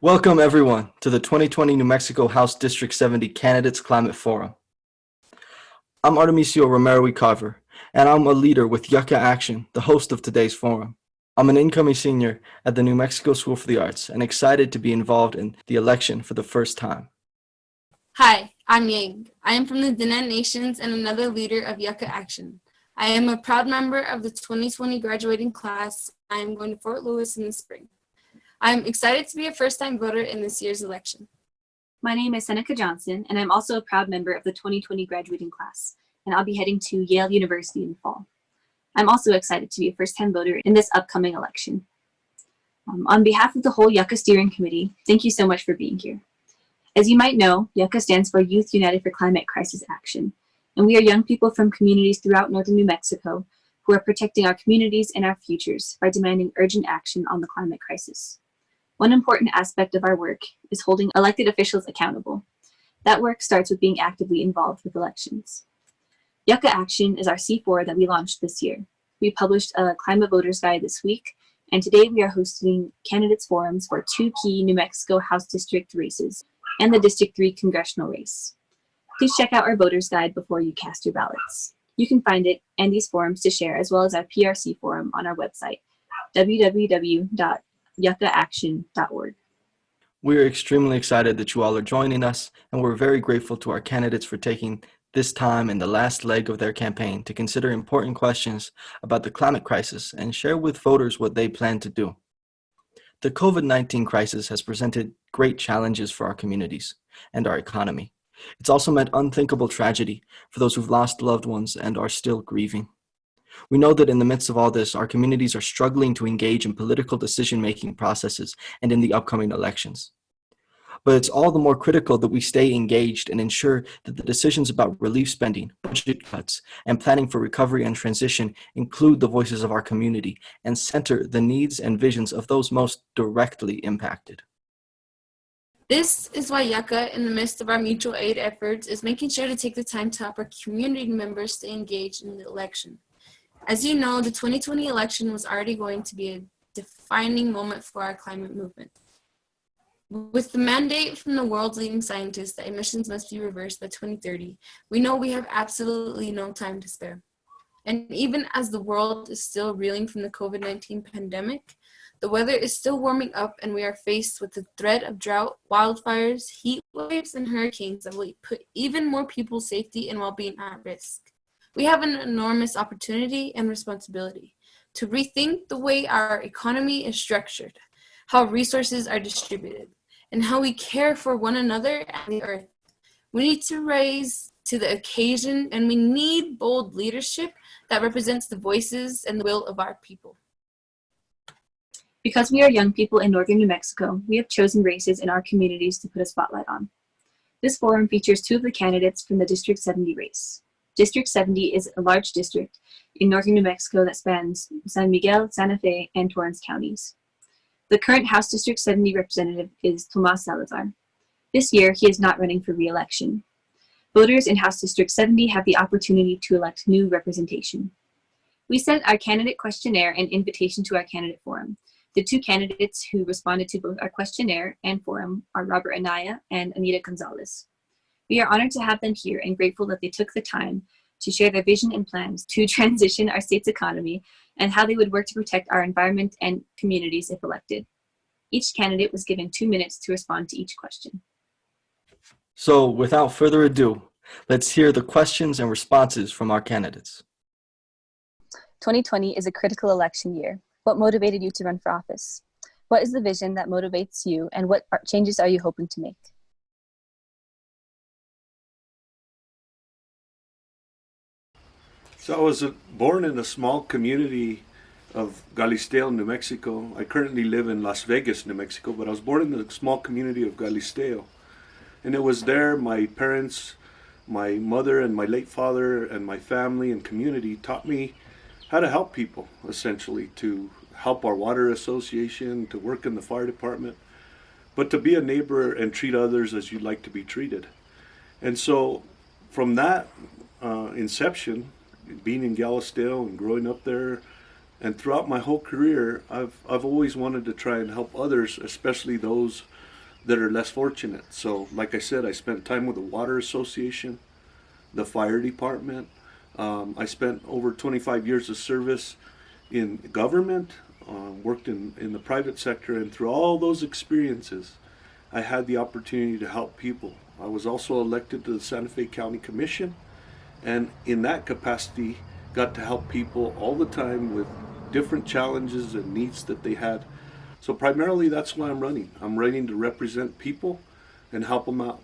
Welcome everyone to the 2020 New Mexico House District 70 Candidates Climate Forum. I'm Artemisio Romero y Carver, and I'm a leader with YUCCA Action, the host of today's forum. I'm an incoming senior at the New Mexico School for the Arts and excited to be involved in the election for the first time. Hi, I'm Yang. I am from the Diné Nations and another leader of YUCCA Action. I am a proud member of the 2020 graduating class. I am going to Fort Lewis in the spring. I am excited to be a first-time voter in this year's election. My name is Seneca Johnson, and I'm also a proud member of the 2020 graduating class, and I'll be heading to Yale University in the fall. I'm also excited to be a first-time voter in this upcoming election. On behalf of the whole YUCCA Steering Committee, thank you so much for being here. As you might know, YUCCA stands for Youth United for Climate Crisis Action, and we are young people from communities throughout northern New Mexico who are protecting our communities and our futures by demanding urgent action on the climate crisis. One important aspect of our work is holding elected officials accountable. That work starts with being actively involved with elections. YUCCA Action is our C4 that we launched this year. We published a climate voters guide this week, and today we are hosting candidates forums for two key New Mexico House District races and the District 3 congressional race. Please check out our voters guide before you cast your ballots. You can find it and these forums to share, as well as our PRC forum on our website, www.yuccaaction.org. We are extremely excited that you all are joining us, and we're very grateful to our candidates for taking this time in the last leg of their campaign to consider important questions about the climate crisis and share with voters what they plan to do. The COVID-19 crisis has presented great challenges for our communities and our economy. It's also meant unthinkable tragedy for those who've lost loved ones and are still grieving. We know that in the midst of all this, our communities are struggling to engage in political decision-making processes and in the upcoming elections. But it's all the more critical that we stay engaged and ensure that the decisions about relief spending, budget cuts, and planning for recovery and transition include the voices of our community and center the needs and visions of those most directly impacted. This is why YUCCA, in the midst of our mutual aid efforts, is making sure to take the time to help our community members stay engaged in the election. As you know, the 2020 election was already going to be a defining moment for our climate movement. With the mandate from the world's leading scientists that emissions must be reversed by 2030, we know we have absolutely no time to spare. And even as the world is still reeling from the COVID-19 pandemic, the weather is still warming up and we are faced with the threat of drought, wildfires, heat waves, and hurricanes that will put even more people's safety and well-being at risk. We have an enormous opportunity and responsibility to rethink the way our economy is structured, how resources are distributed, and how we care for one another and the earth. We need to rise to the occasion, and we need bold leadership that represents the voices and the will of our people. Because we are young people in northern New Mexico, we have chosen races in our communities to put a spotlight on. This forum features two of the candidates from the District 70 race. District 70 is a large district in northern New Mexico that spans San Miguel, Santa Fe, and Torrance counties. The current House District 70 representative is Tomás Salazar. This year, he is not running for re-election. Voters in House District 70 have the opportunity to elect new representation. We sent our candidate questionnaire and invitation to our candidate forum. The two candidates who responded to both our questionnaire and forum are Robert Anaya and Anita Gonzales. We are honored to have them here and grateful that they took the time to share their vision and plans to transition our state's economy and how they would work to protect our environment and communities if elected. Each candidate was given 2 minutes to respond to each question. So without further ado, let's hear the questions and responses from our candidates. 2020 is a critical election year. What motivated you to run for office? What is the vision that motivates you, and what changes are you hoping to make? So I was born in a small community of Galisteo, New Mexico. I currently live in Las Vegas, New Mexico, but I was born in the small community of Galisteo. And it was there my parents, my mother and my late father and my family and community taught me how to help people, essentially, to help our water association, to work in the fire department, but to be a neighbor and treat others as you'd like to be treated. And so from that inception, being in Galisteo and growing up there, and throughout my whole career, I've always wanted to try and help others, especially those that are less fortunate. So like I said, I spent time with the Water Association, the Fire Department. I spent over 25 years of service in government, worked in the private sector, and through all those experiences, I had the opportunity to help people. I was also elected to the Santa Fe County Commission, and in that capacity, got to help people all the time with different challenges and needs that they had. So primarily, that's why I'm running. I'm running to represent people and help them out.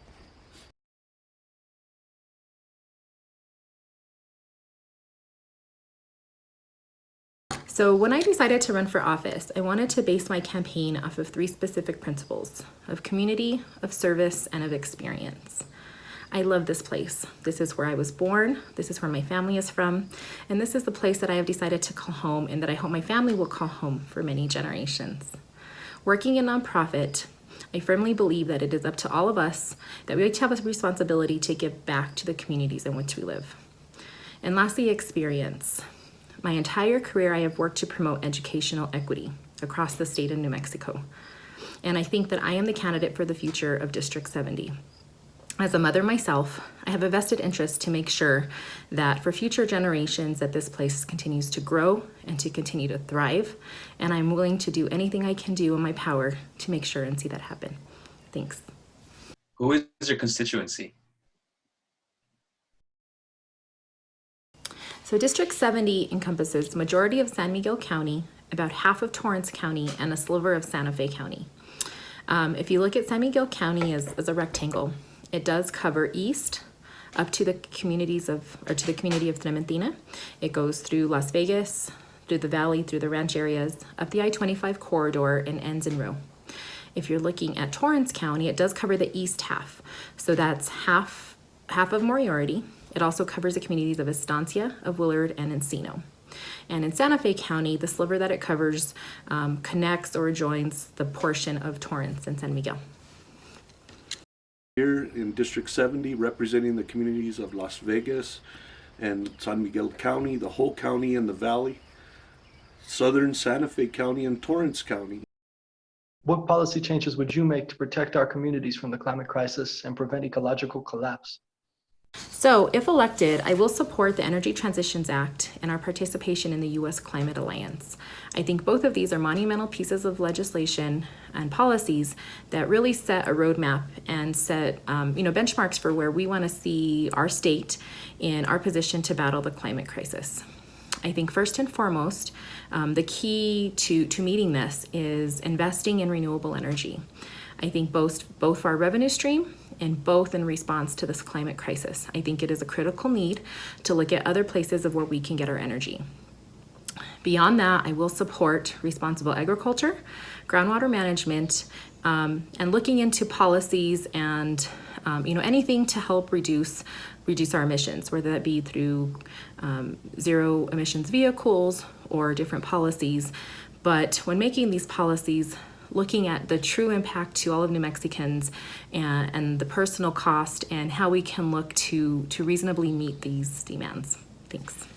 So when I decided to run for office, I wanted to base my campaign off of 3 specific principles: of community, of service, and of experience. I love this place. This is where I was born, this is where my family is from, and this is the place that I have decided to call home and that I hope my family will call home for many generations. Working in nonprofit, I firmly believe that it is up to all of us, that we each have a responsibility to give back to the communities in which we live. And lastly, experience. My entire career, I have worked to promote educational equity across the state of New Mexico. And I think that I am the candidate for the future of District 70. As a mother myself, I have a vested interest to make sure that for future generations that this place continues to grow and to continue to thrive. And I'm willing to do anything I can do in my power to make sure and see that happen. Thanks. Who is your constituency? So District 70 encompasses the majority of San Miguel County, about half of Torrance County, and a sliver of Santa Fe County. If you look at San Miguel County as a rectangle, it does cover east up to the communities of, or to the community of Trementina. It goes through Las Vegas, through the valley, through the ranch areas, up the I-25 corridor, and ends in Roe. If you're looking at Torrance County, it does cover the east half. So that's half of Moriarty. It also covers the communities of Estancia, of Willard, and Encino. And in Santa Fe County, the sliver that it covers connects or joins the portion of Torrance and San Miguel. Here in District 70, representing the communities of Las Vegas and San Miguel County, the whole county and the valley, southern Santa Fe County and Torrance County. What policy changes would you make to protect our communities from the climate crisis and prevent ecological collapse? So, if elected, I will support the Energy Transitions Act and our participation in the U.S. Climate Alliance. I think both of these are monumental pieces of legislation and policies that really set a roadmap and set benchmarks for where we want to see our state in our position to battle the climate crisis. I think first and foremost, the key to meeting this is investing in renewable energy. I think both for our revenue stream and both in response to this climate crisis. I think it is a critical need to look at other places of where we can get our energy. Beyond that, I will support responsible agriculture, groundwater management, and looking into policies and anything to help reduce our emissions, whether that be through zero emissions vehicles or different policies. But when making these policies, looking at the true impact to all of New Mexicans and the personal cost and how we can look to reasonably meet these demands. Thanks.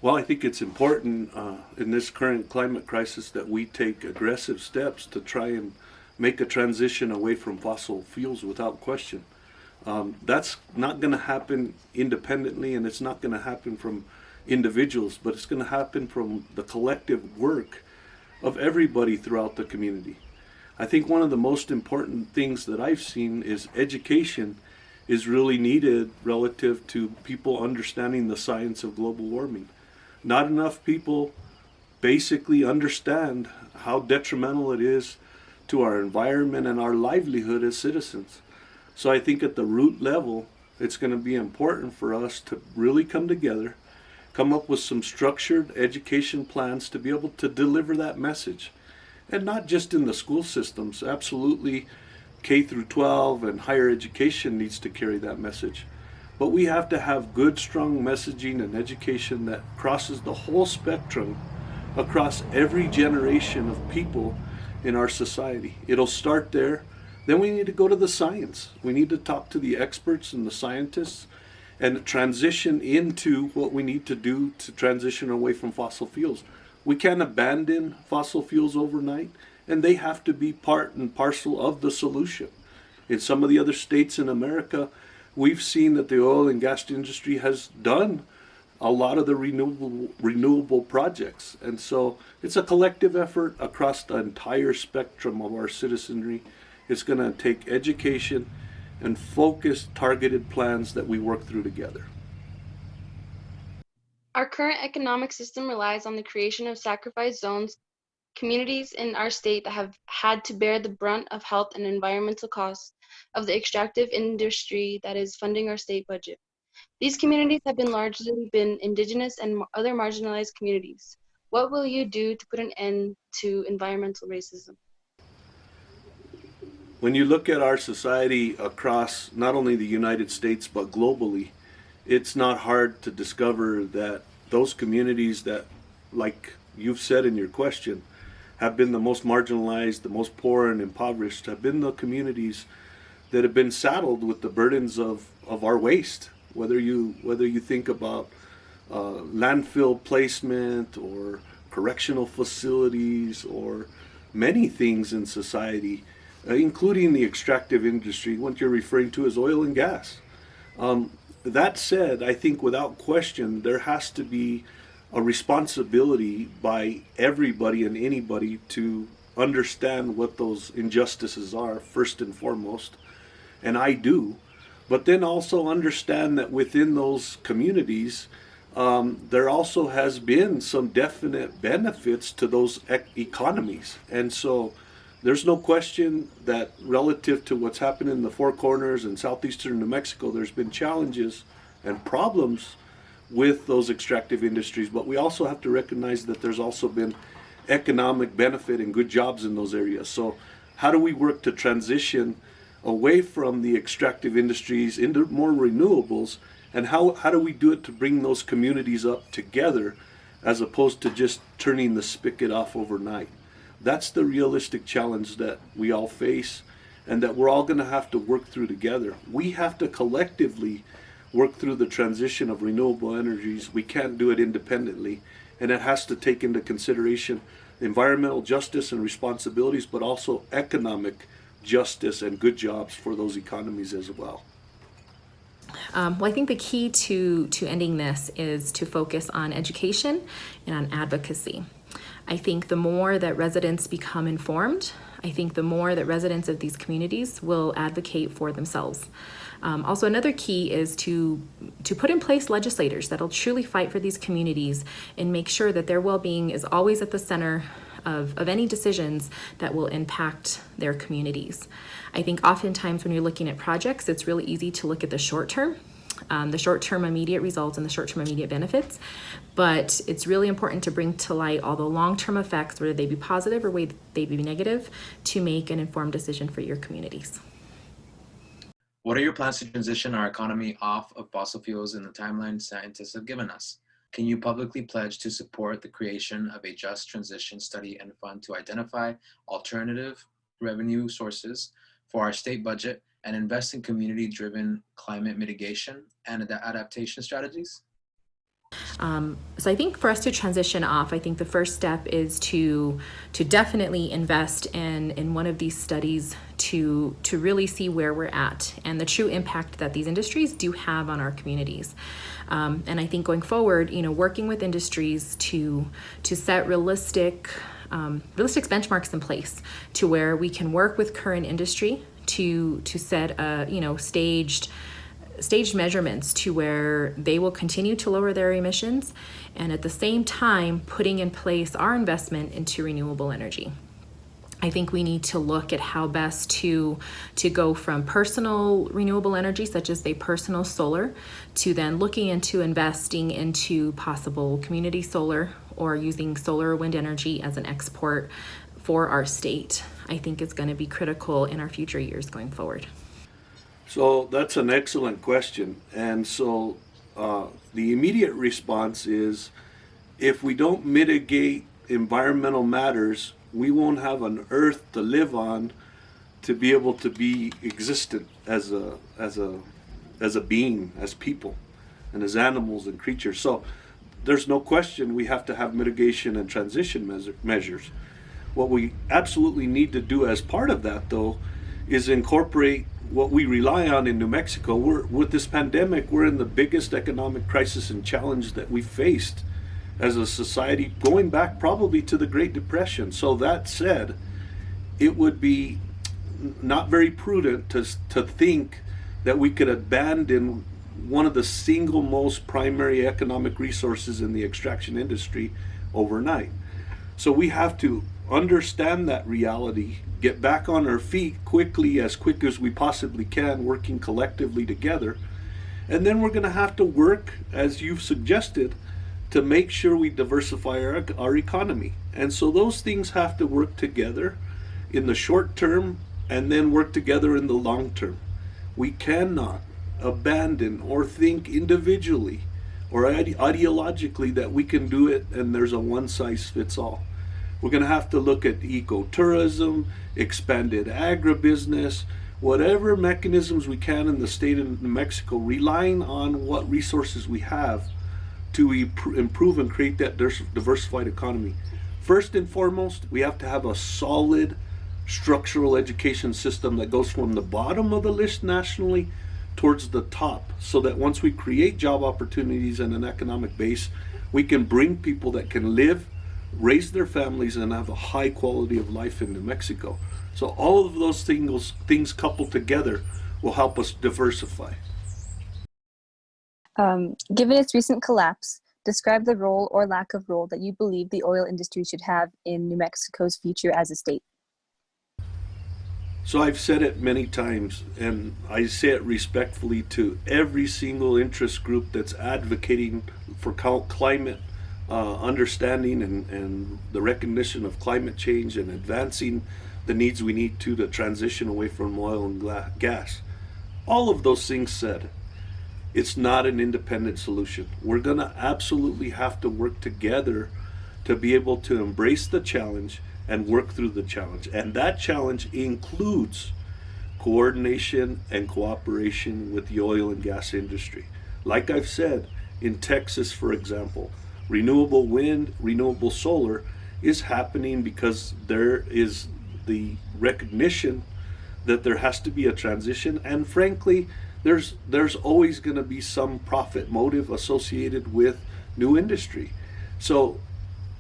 Well, I think it's important in this current climate crisis that we take aggressive steps to try and make a transition away from fossil fuels without question. That's not going to happen independently, and it's not going to happen from individuals, but it's going to happen from the collective work of everybody throughout the community. I think one of the most important things that I've seen is education is really needed relative to people understanding the science of global warming. Not enough people basically understand how detrimental it is to our environment and our livelihood as citizens. So I think at the root level, it's going to be important for us to really come together, come up with some structured education plans to be able to deliver that message. And not just in the school systems, absolutely K through 12 and higher education needs to carry that message. But we have to have good, strong messaging and education that crosses the whole spectrum across every generation of people in our society. It'll start there. Then we need to go to the science. We need to talk to the experts and the scientists and transition into what we need to do to transition away from fossil fuels. We can't abandon fossil fuels overnight, and they have to be part and parcel of the solution. In some of the other states in America, we've seen that the oil and gas industry has done a lot of the renewable projects. And so it's a collective effort across the entire spectrum of our citizenry. It's going to take education and focused, targeted plans that we work through together. Our current economic system relies on the creation of sacrifice zones, communities in our state that have had to bear the brunt of health and environmental costs of the extractive industry that is funding our state budget. These communities have largely been indigenous and other marginalized communities. What will you do to put an end to environmental racism? When you look at our society across not only the United States but globally, it's not hard to discover that those communities that, like you've said in your question, have been the most marginalized, the most poor and impoverished, have been the communities that have been saddled with the burdens of our waste. Whether you think about landfill placement or correctional facilities or many things in society, including the extractive industry, what you're referring to is oil and gas. That said, I think without question, there has to be a responsibility by everybody and anybody to understand what those injustices are, first and foremost, and I do, but then also understand that within those communities, there also has been some definite benefits to those economies. And so there's no question that relative to what's happened in the Four Corners and southeastern New Mexico, there's been challenges and problems with those extractive industries, but we also have to recognize that there's also been economic benefit and good jobs in those areas. So how do we work to transition away from the extractive industries into more renewables, and how do we do it to bring those communities up together as opposed to just turning the spigot off overnight? That's the realistic challenge that we all face and that we're all going to have to work through together. We have to collectively work through the transition of renewable energies. We can't do it independently, and it has to take into consideration environmental justice and responsibilities, but also economic justice and good jobs for those economies as well. Well, I think the key to ending this is to focus on education and on advocacy. I think the more that residents become informed, I think the more that residents of these communities will advocate for themselves. Also, another key is to put in place legislators that'll truly fight for these communities and make sure that their well-being is always at the center of any decisions that will impact their communities. I think oftentimes when you're looking at projects, it's really easy to look at the short-term immediate results and the short-term immediate benefits, but it's really important to bring to light all the long-term effects, whether they be positive or whether they be negative, to make an informed decision for your communities. What are your plans to transition our economy off of fossil fuels in the timeline scientists have given us? Can you publicly pledge to support the creation of a just transition study and fund to identify alternative revenue sources for our state budget and invest in community-driven climate mitigation and adaptation strategies? So I think for us to transition off, I think the first step is to definitely invest in one of these studies to really see where we're at and the true impact that these industries do have on our communities. And I think going forward, working with industries to set realistic benchmarks in place to where we can work with current industry to set staged measurements to where they will continue to lower their emissions, and at the same time putting in place our investment into renewable energy. I think we need to look at how best to go from personal renewable energy, such as personal solar, to then looking into investing into possible community solar or using solar or wind energy as an export for our state. I think is going to be critical in our future years going forward. So that's an excellent question. And so the immediate response is, if we don't mitigate environmental matters, we won't have an earth to live on to be able to be existent as a being, as people, and as animals and creatures. So there's no question we have to have mitigation and transition measures. What we absolutely need to do as part of that, though, is incorporate what we rely on in New Mexico. With this pandemic, we're in the biggest economic crisis and challenge that we faced as a society, going back probably to the Great Depression. So that said, it would be not very prudent to think that we could abandon one of the single most primary economic resources in the extraction industry overnight. So we have to understand that reality, get back on our feet quickly, as quick as we possibly can, working collectively together. And then we're going to have to work, as you've suggested, to make sure we diversify our economy. And so those things have to work together in the short term and then work together in the long term. We cannot abandon or think individually or ideologically that we can do it and there's a one-size-fits-all. We're going to have to look at ecotourism, expanded agribusiness, whatever mechanisms we can in the state of New Mexico, relying on what resources we have to improve and create that diversified economy. First and foremost, we have to have a solid structural education system that goes from the bottom of the list nationally towards the top, so that once we create job opportunities and an economic base, we can bring people that can live, raise their families, and have a high quality of life in New Mexico. So all of those things coupled together will help us diversify. Given its recent collapse, describe the role or lack of role that you believe the oil industry should have in New Mexico's future as a state. So I've said it many times, and I say it respectfully to every single interest group that's advocating for climate understanding and the recognition of climate change and advancing the needs we need to transition away from oil and gas. All of those things said, it's not an independent solution. We're going to absolutely have to work together to be able to embrace the challenge and work through the challenge. And that challenge includes coordination and cooperation with the oil and gas industry. Like I've said, in Texas, for example, renewable wind, renewable solar is happening because there is the recognition that there has to be a transition, and frankly, there's always going to be some profit motive associated with new industry. So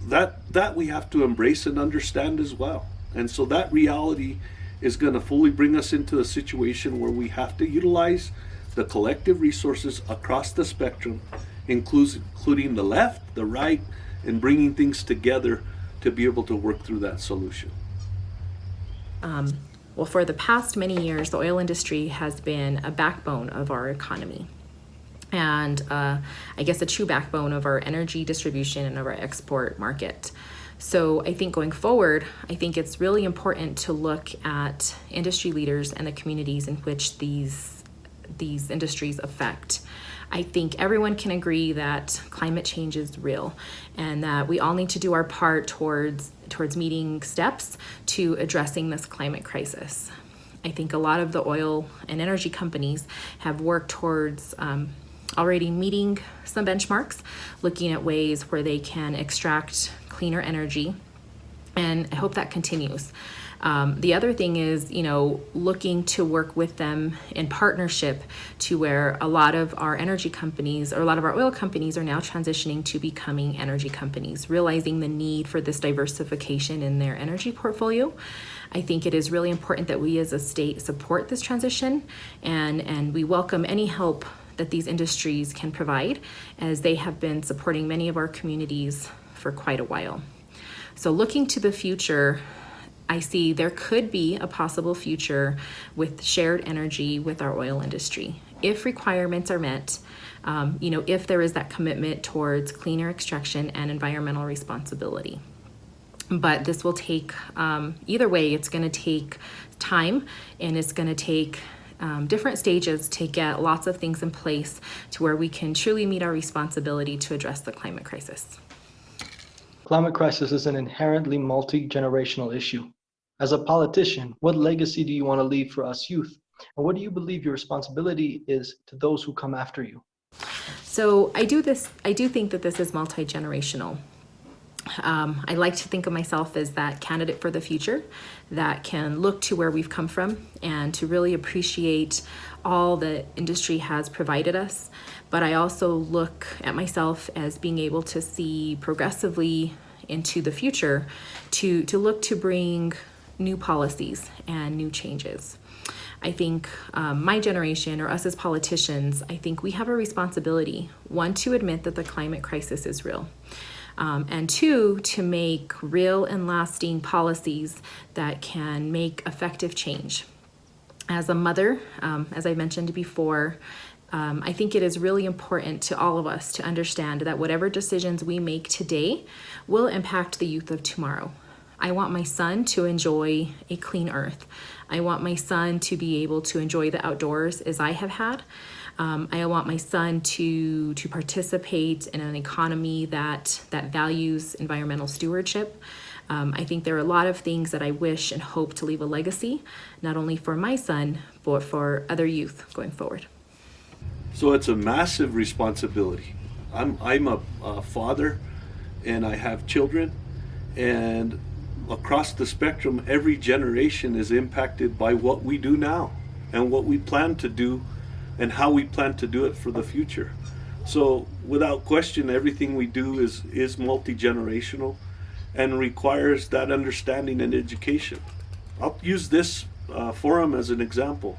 that we have to embrace and understand as well. And so that reality is going to fully bring us into a situation where we have to utilize the collective resources across the spectrum, including the left, the right, and bringing things together to be able to work through that solution. Well, for the past many years, the oil industry has been a backbone of our economy. And I guess a true backbone of our energy distribution and of our export market. So I think going forward, I think it's really important to look at industry leaders and the communities in which these industries affect. I think everyone can agree that climate change is real and that we all need to do our part towards meeting steps to addressing this climate crisis. I think a lot of the oil and energy companies have worked towards already meeting some benchmarks, looking at ways where they can extract cleaner energy, and I hope that continues. The other thing is, looking to work with them in partnership to where a lot of our energy companies or a lot of our oil companies are now transitioning to becoming energy companies, realizing the need for this diversification in their energy portfolio. I think it is really important that we as a state support this transition, and we welcome any help that these industries can provide, as they have been supporting many of our communities for quite a while. So looking to the future, I see there could be a possible future with shared energy with our oil industry, if requirements are met, if there is that commitment towards cleaner extraction and environmental responsibility. But this will take, either way, it's going to take time, and it's going to take different stages to get lots of things in place to where we can truly meet our responsibility to address the climate crisis. Climate crisis is an inherently multi-generational issue. As a politician, what legacy do you want to leave for us youth? And what do you believe your responsibility is to those who come after you? So I do think that this is multi-generational. I like to think of myself as that candidate for the future that can look to where we've come from and to really appreciate all the industry has provided us. But I also look at myself as being able to see progressively into the future to look to bring new policies and new changes. I think my generation, or us as politicians, I think we have a responsibility, one, to admit that the climate crisis is real. And two, to make real and lasting policies that can make effective change. As a mother, as I mentioned before, I think it is really important to all of us to understand that whatever decisions we make today will impact the youth of tomorrow. I want my son to enjoy a clean earth. I want my son to be able to enjoy the outdoors as I have had. I want my son to participate in an economy that values environmental stewardship. I think there are a lot of things that I wish and hope to leave a legacy, not only for my son, but for other youth going forward. So it's a massive responsibility. I'm a father, and I have children, and across the spectrum, every generation is impacted by what we do now and what we plan to do and how we plan to do it for the future. So without question, everything we do is multi-generational and requires that understanding and education. I'll use this forum as an example.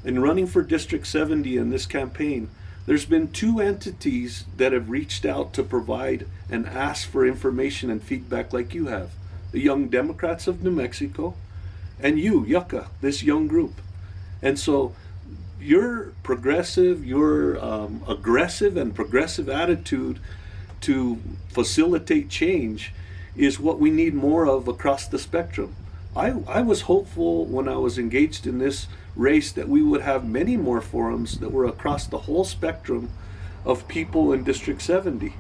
In running for District 70 in this campaign, there's been 2 entities that have reached out to provide and ask for information and feedback like you have. The Young Democrats of New Mexico and you, YUCCA, this young group. And so your progressive, your aggressive and progressive attitude to facilitate change is what we need more of across the spectrum. I was hopeful when I was engaged in this race that we would have many more forums that were across the whole spectrum of people in District 70.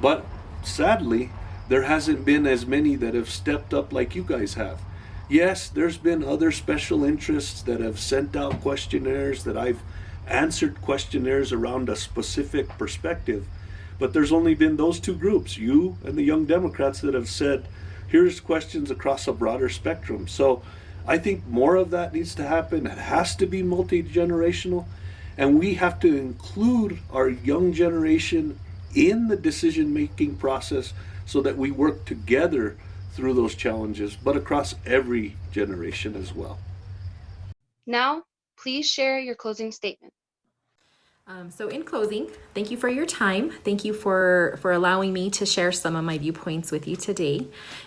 But sadly, there hasn't been as many that have stepped up like you guys have. Yes, there's been other special interests that have sent out questionnaires, that I've answered questionnaires around a specific perspective, but there's only been those 2 groups, you and the Young Democrats, that have said, here's questions across a broader spectrum. So I think more of that needs to happen. It has to be multi-generational, and we have to include our young generation in the decision-making process so that we work together through those challenges, but across every generation as well. Now, please share your closing statement. So in closing, thank you for your time. Thank you for allowing me to share some of my viewpoints with you today.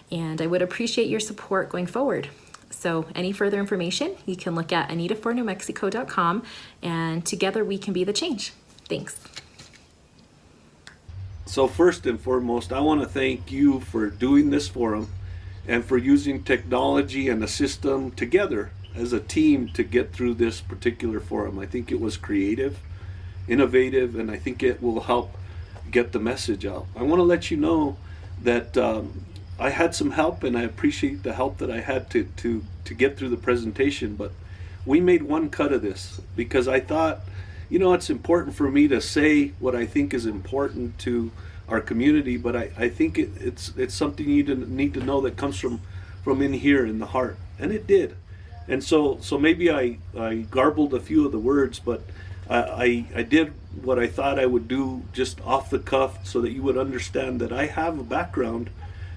And I would appreciate your support going forward. So any further information, you can look at anitafornewmexico.com, and together we can be the change. Thanks. So first and foremost, I want to thank you for doing this forum and for using technology and the system together as a team to get through this particular forum. I think it was creative, innovative, and I think it will help get the message out. I want to let you know that I had some help, and I appreciate the help that I had to get through the presentation, but we made one cut of this because I thought, you know, it's important for me to say what I think is important to our community, but I think it's something you need to know that comes from in here in the heart, and it did. And so maybe I garbled a few of the words, but I did what I thought I would do just off the cuff so that you would understand that I have a background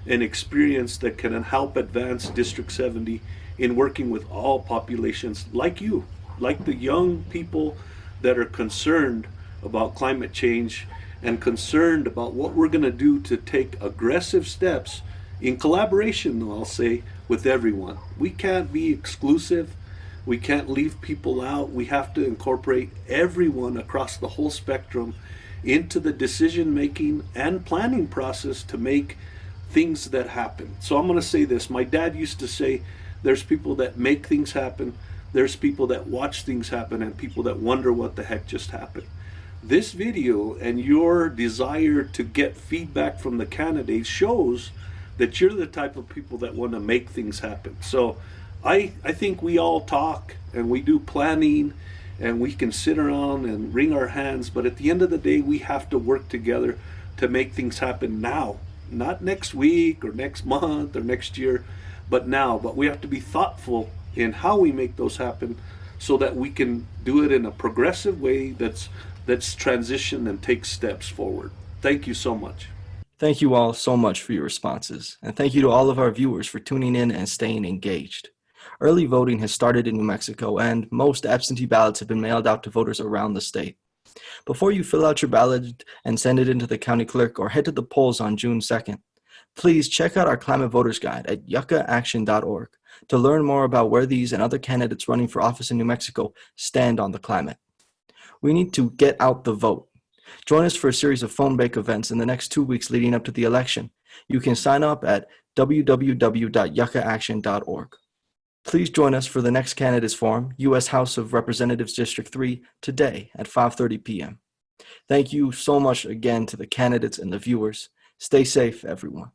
and experience that can help advance District 70 in working with all populations like you, like the young people that are concerned about climate change and concerned about what we're going to do to take aggressive steps in collaboration, I'll say, with everyone. We can't be exclusive. We can't leave people out. We have to incorporate everyone across the whole spectrum into the decision-making and planning process to make things that happen. So I'm going to say this. My dad used to say, there's people that make things happen, there's people that watch things happen, and people that wonder what the heck just happened. This video and your desire to get feedback from the candidates shows that you're the type of people that want to make things happen. So I think we all talk and we do planning and we can sit around and wring our hands, but at the end of the day, we have to work together to make things happen now not next week or next month or next year, but now. But we have to be thoughtful in how we make those happen so that we can do it in a progressive way that's transition and take steps forward. Thank you so much. Thank you all so much for your responses, and thank you to all of our viewers for tuning in and staying engaged. Early voting has started in New Mexico, and most absentee ballots have been mailed out to voters around the state. Before you fill out your ballot and send it into the county clerk or head to the polls on June 2nd, please check out our Climate Voters Guide at yuccaaction.org to learn more about where these and other candidates running for office in New Mexico stand on the climate. We need to get out the vote. Join us for a series of phone bank events in the next 2 weeks leading up to the election. You can sign up at www.yuccaaction.org. Please join us for the next Candidates Forum, U.S. House of Representatives District 3, today at 5:30 p.m. Thank you so much again to the candidates and the viewers. Stay safe, everyone.